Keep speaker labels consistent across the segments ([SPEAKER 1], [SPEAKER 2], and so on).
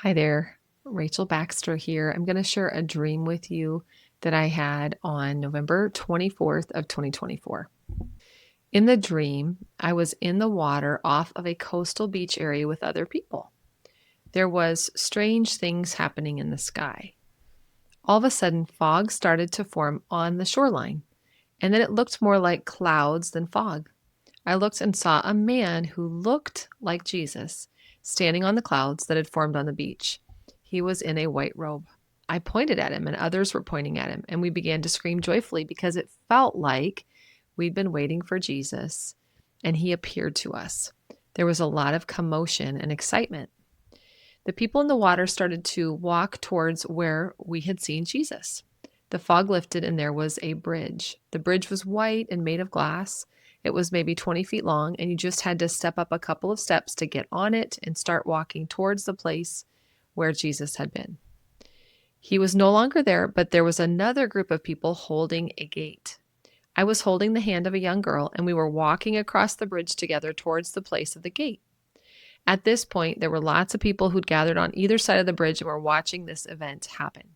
[SPEAKER 1] Hi there, Rachel Baxter here. I'm going to share a dream with you that I had on November 24th of 2024. In the dream, I was in the water off of a coastal beach area with other people. There was strange things happening in the sky. All of a sudden, fog started to form on the shoreline, and then it looked more like clouds than fog. I looked and saw a man who looked like Jesus standing on the clouds that had formed on the beach. He was in a white robe. I pointed at him, and others were pointing at him, and we began to scream joyfully because it felt like we'd been waiting for Jesus, and he appeared to us. There was a lot of commotion and excitement. The people in the water started to walk towards where we had seen Jesus. The fog lifted, and there was a bridge. The bridge was white and made of glass. It was maybe 20 feet long, and you just had to step up a couple of steps to get on it and start walking towards the place where Jesus had been. He was no longer there, but there was another group of people holding a gate. I was holding the hand of a young girl, and we were walking across the bridge together towards the place of the gate. At this point, there were lots of people who'd gathered on either side of the bridge and were watching this event happen.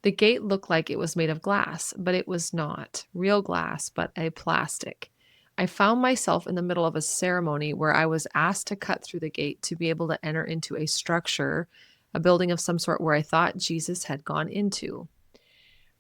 [SPEAKER 1] The gate looked like it was made of glass, but it was not real glass, but a plastic. I found myself in the middle of a ceremony where I was asked to cut through the gate to be able to enter into a structure, a building of some sort where I thought Jesus had gone into.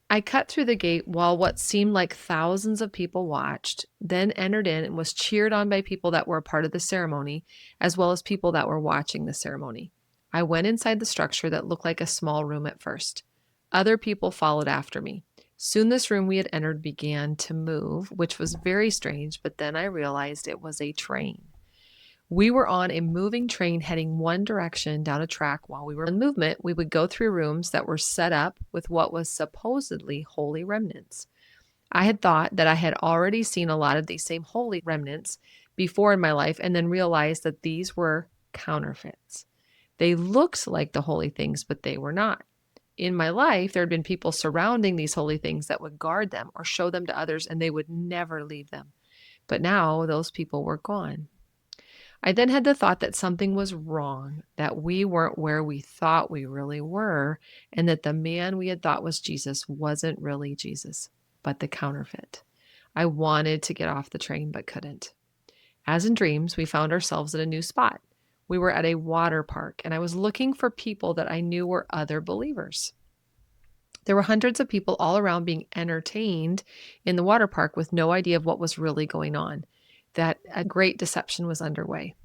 [SPEAKER 1] I cut through the gate while what seemed like thousands of people watched, then entered in and was cheered on by people that were a part of the ceremony, as well as people that were watching the ceremony. I went inside the structure that looked like a small room at first. Other people followed after me. Soon this room we had entered began to move, which was very strange, but then I realized it was a train. We were on a moving train heading one direction down a track. While we were in movement, we would go through rooms that were set up with what was supposedly holy remnants. I had thought that I had already seen a lot of these same holy remnants before in my life and then realized that these were counterfeits. They looked like the holy things, but they were not. In my life, there had been people surrounding these holy things that would guard them or show them to others, and they would never leave them. But now those people were gone. I then had the thought that something was wrong, that we weren't where we thought we really were, and that the man we had thought was Jesus wasn't really Jesus, but the counterfeit. I wanted to get off the train, but couldn't. As in dreams, we found ourselves at a new spot. We were at a water park, and I was looking for people that I knew were other believers. There were hundreds of people all around being entertained in the water park with no idea of what was really going on, that a great deception was underway.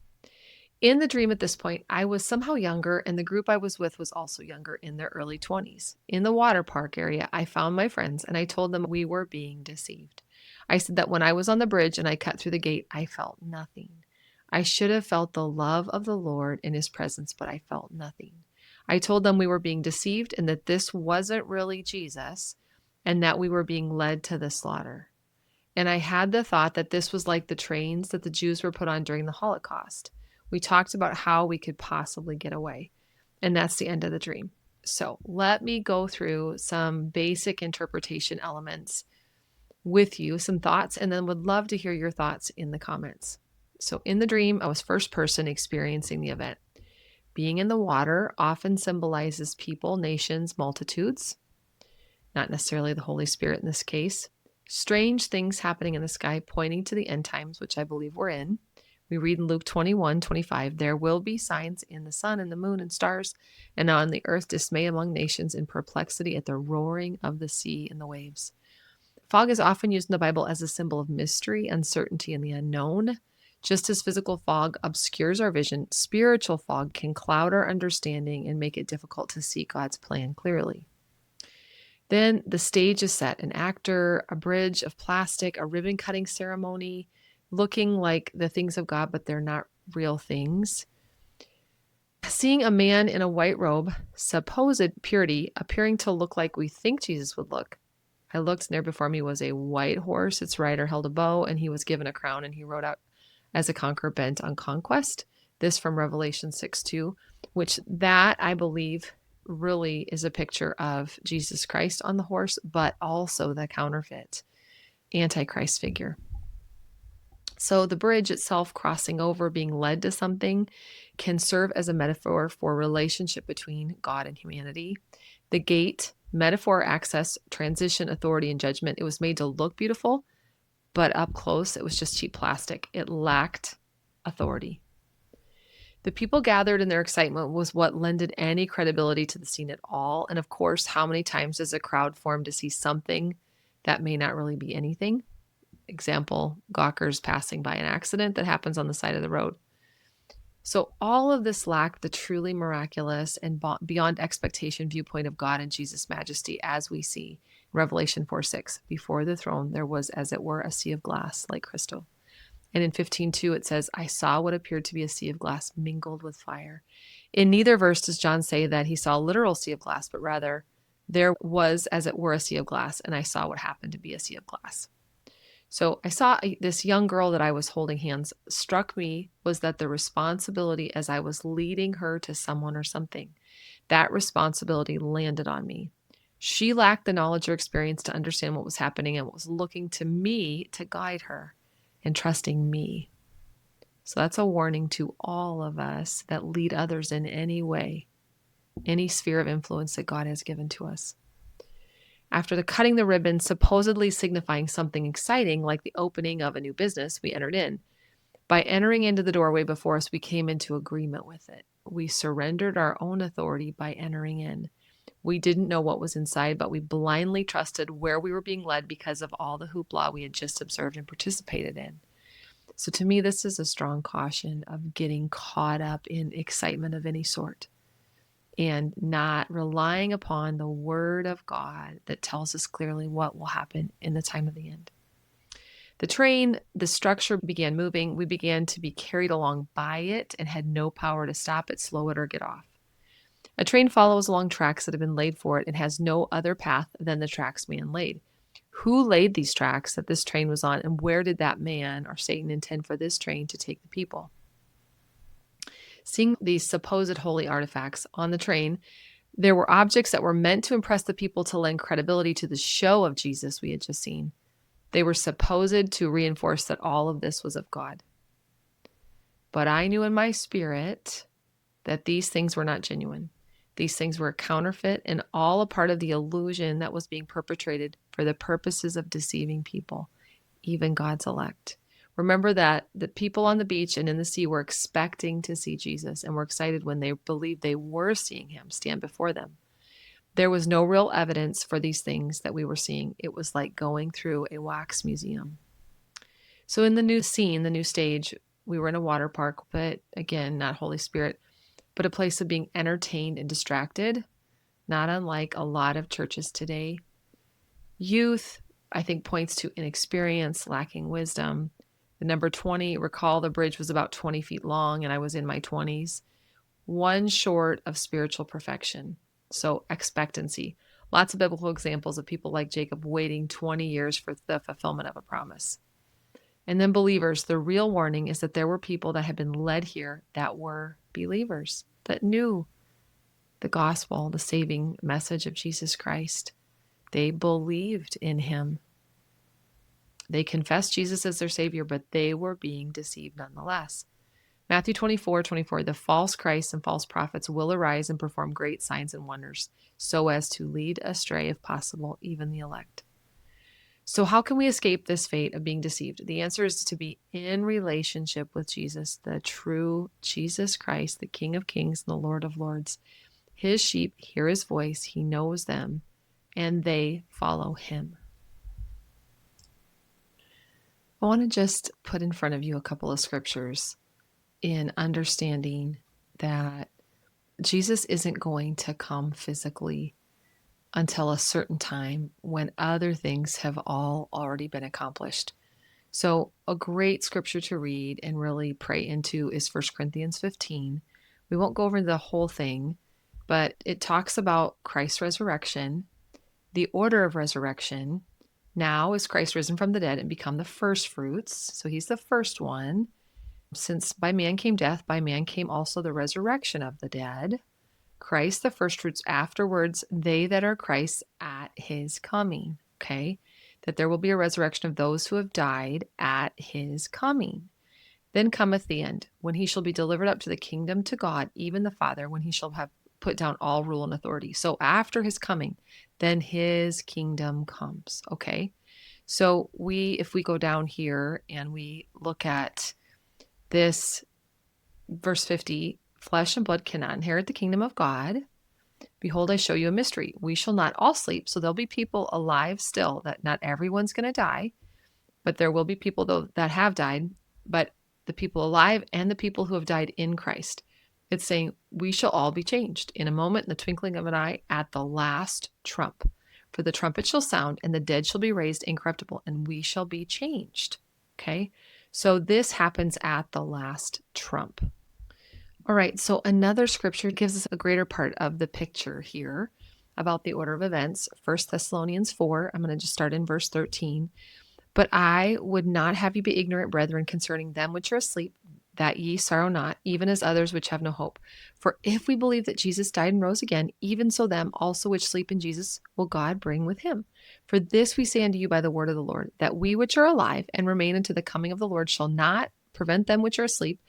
[SPEAKER 1] In the dream at this point, I was somehow younger, and the group I was with was also younger, in their early 20s. In the water park area, I found my friends, and I told them we were being deceived. I said that when I was on the bridge and I cut through the gate, I felt nothing. I should have felt the love of the Lord in his presence, but I felt nothing. I told them we were being deceived and that this wasn't really Jesus and that we were being led to the slaughter. And I had the thought that this was like the trains that the Jews were put on during the Holocaust. We talked about how we could possibly get away. And that's the end of the dream. So let me go through some basic interpretation elements with you, some thoughts, and then would love to hear your thoughts in the comments. So in the dream, I was first person experiencing the event. Being in the water often symbolizes people, nations, multitudes, not necessarily the Holy Spirit in this case. Strange things happening in the sky pointing to the end times, which I believe we're in. We read in Luke 21:25, there will be signs in the sun and the moon and stars, and on the earth dismay among nations in perplexity at the roaring of the sea and the waves. Fog is often used in the Bible as a symbol of mystery, uncertainty, and the unknown. Just as physical fog obscures our vision, spiritual fog can cloud our understanding and make it difficult to see God's plan clearly. Then the stage is set, an actor, a bridge of plastic, a ribbon cutting ceremony, looking like the things of God, but they're not real things. Seeing a man in a white robe, supposed purity, appearing to look like we think Jesus would look. I looked, and there before me was a white horse. Its rider held a bow, and he was given a crown, and he rode out as a conqueror bent on conquest. This from Revelation 6:2, which that I believe really is a picture of Jesus Christ on the horse, but also the counterfeit Antichrist figure. So the bridge itself, crossing over, being led to something, can serve as a metaphor for relationship between God and humanity. The gate, metaphor, access, transition, authority, and judgment. It was made to look beautiful, but up close, it was just cheap plastic. It lacked authority. The people gathered and their excitement was what lended any credibility to the scene at all. And of course, how many times does a crowd form to see something that may not really be anything? Example, gawkers passing by an accident that happens on the side of the road. So all of this lacked the truly miraculous and beyond expectation viewpoint of God and Jesus' majesty, as we see in Revelation 4:6. Before the throne, there was, as it were, a sea of glass like crystal. And in 15:2, it says, I saw what appeared to be a sea of glass mingled with fire. In neither verse does John say that he saw a literal sea of glass, but rather there was, as it were, a sea of glass, and I saw what happened to be a sea of glass. So I saw this young girl that I was holding hands. Struck me was that the responsibility as I was leading her to someone or something, that responsibility landed on me. She lacked the knowledge or experience to understand what was happening and was looking to me to guide her and trusting me. So that's a warning to all of us that lead others in any way, any sphere of influence that God has given to us. After the cutting the ribbon, supposedly signifying something exciting like the opening of a new business, we entered in. By entering into the doorway before us, we came into agreement with it. We surrendered our own authority by entering in. We didn't know what was inside, but we blindly trusted where we were being led because of all the hoopla we had just observed and participated in. So to me, this is a strong caution of getting caught up in excitement of any sort and not relying upon the word of God that tells us clearly what will happen in the time of the end. The train, the structure began moving. We began to be carried along by it and had no power to stop it, slow it, or get off. A train follows along tracks that have been laid for it and has no other path than the tracks man laid. Who laid these tracks that this train was on, and where did that man or Satan intend for this train to take the people? Seeing these supposed holy artifacts on the train, there were objects that were meant to impress the people to lend credibility to the show of Jesus we had just seen. They were supposed to reinforce that all of this was of God. But I knew in my spirit that these things were not genuine. These things were counterfeit and all a part of the illusion that was being perpetrated for the purposes of deceiving people, even God's elect. Remember that the people on the beach and in the sea were expecting to see Jesus and were excited when they believed they were seeing him stand before them. There was no real evidence for these things that we were seeing. It was like going through a wax museum. So in the new scene, the new stage, we were in a water park, but again, not Holy Spirit, but a place of being entertained and distracted, not unlike a lot of churches today. Youth, I think, points to inexperience, lacking wisdom. The number 20, recall the bridge was about 20 feet long and I was in my 20s. One short of spiritual perfection. So expectancy. Lots of biblical examples of people like Jacob waiting 20 years for the fulfillment of a promise. And then believers, the real warning is that there were people that had been led here that were believers, that knew the gospel, the saving message of Jesus Christ. They believed in him. They confessed Jesus as their Savior, but they were being deceived nonetheless. Matthew 24:24, the false Christs and false prophets will arise and perform great signs and wonders, so as to lead astray, if possible, even the elect. So how can we escape this fate of being deceived? The answer is to be in relationship with Jesus, the true Jesus Christ, the King of Kings and the Lord of Lords. His sheep hear his voice, he knows them, and they follow him. I want to just put in front of you a couple of scriptures in understanding that Jesus isn't going to come physically until a certain time when other things have all already been accomplished. So a great scripture to read and really pray into is 1 Corinthians 15. We won't go over the whole thing, but it talks about Christ's resurrection, the order of resurrection. Now is Christ risen from the dead and become the first fruits. So he's the first one. Since by man came death, by man came also the resurrection of the dead. Christ the first fruits, afterwards they that are Christ at his coming. Okay? that there will be a resurrection of those who have died at his coming. Then cometh the end, when he shall be delivered up to the kingdom to God, even the Father, when he shall have put down all rule and authority. So after his coming, then his kingdom comes. Okay. So if we go down here and we look at this verse 50, flesh and blood cannot inherit the kingdom of God. Behold, I show you a mystery. We shall not all sleep. So there'll be people alive still, that not everyone's going to die, but there will be people though that have died, but the people alive and the people who have died in Christ. It's saying we shall all be changed in a moment, in the twinkling of an eye, at the last trump. For the trumpet shall sound, and the dead shall be raised incorruptible, and we shall be changed. Okay? So this happens at the last trump. All right, so another scripture gives us a greater part of the picture here about the order of events. 1 Thessalonians 4, I'm going to just start in verse 13. But I would not have you be ignorant, brethren, concerning them which are asleep, that ye sorrow not, even as others which have no hope. For if we believe that Jesus died and rose again, even so them also which sleep in Jesus will God bring with him. For this we say unto you by the word of the Lord, that we which are alive and remain unto the coming of the Lord shall not prevent them which are asleep.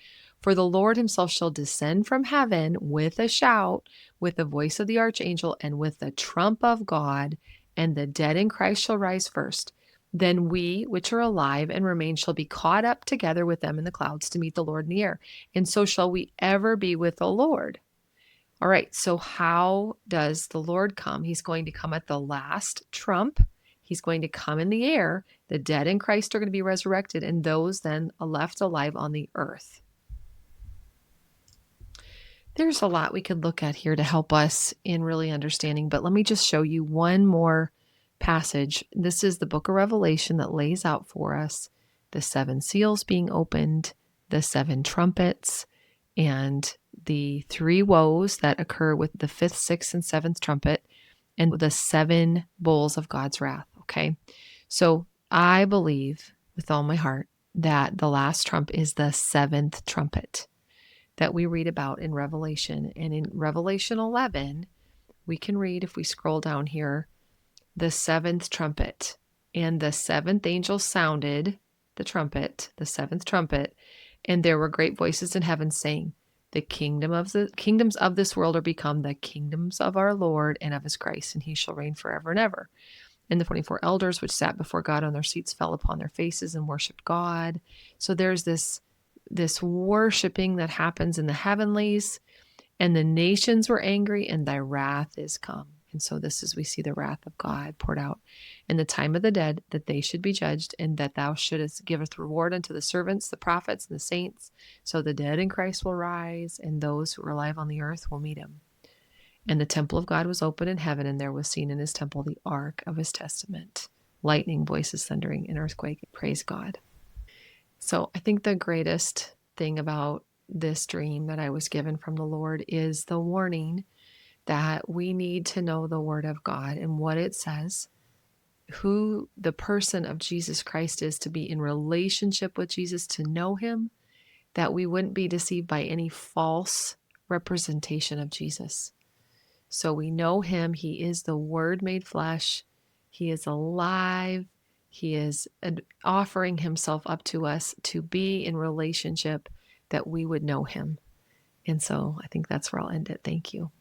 [SPEAKER 1] For the Lord himself shall descend from heaven with a shout, with the voice of the archangel, and with the trump of God, and the dead in Christ shall rise first. Then we, which are alive and remain, shall be caught up together with them in the clouds to meet the Lord in the air. And so shall we ever be with the Lord. All right, so how does the Lord come? He's going to come at the last trump. He's going to come in the air. The dead in Christ are going to be resurrected, and those then are left alive on the earth. There's a lot we could look at here to help us in really understanding, but let me just show you one more passage. This is the book of Revelation that lays out for us the 7 seals being opened, the 7 trumpets, and the 3 woes that occur with the 5th, 6th, and 7th trumpet, and the 7 bowls of God's wrath. Okay. So I believe with all my heart that the last trump is the 7th trumpet that we read about in Revelation. And in Revelation 11, we can read, if we scroll down here, the 7th trumpet. And the 7th angel sounded the trumpet, the 7th trumpet, and there were great voices in heaven saying, the kingdoms of this world are become the kingdoms of our Lord and of his Christ, and he shall reign forever and ever. And the 24 elders which sat before God on their seats fell upon their faces and worshiped God. So there's this worshiping that happens in the heavenlies, and the nations were angry, and thy wrath is come. And so this is, we see the wrath of God poured out in the time of the dead, that they should be judged, and that thou shouldest giveth reward unto the servants, the prophets, and the saints. So the dead in Christ will rise, and those who are alive on the earth will meet him. And the temple of God was open in heaven, and there was seen in his temple the ark of his testament, lightning, voices, thundering, and earthquake. Praise God. So I think the greatest thing about this dream that I was given from the Lord is the warning that we need to know the Word of God and what it says, who the person of Jesus Christ is, to be in relationship with Jesus, to know him, that we wouldn't be deceived by any false representation of Jesus. So we know him. He is the Word made flesh. He is alive. He is offering himself up to us to be in relationship, that we would know him. And so I think that's where I'll end it. Thank you.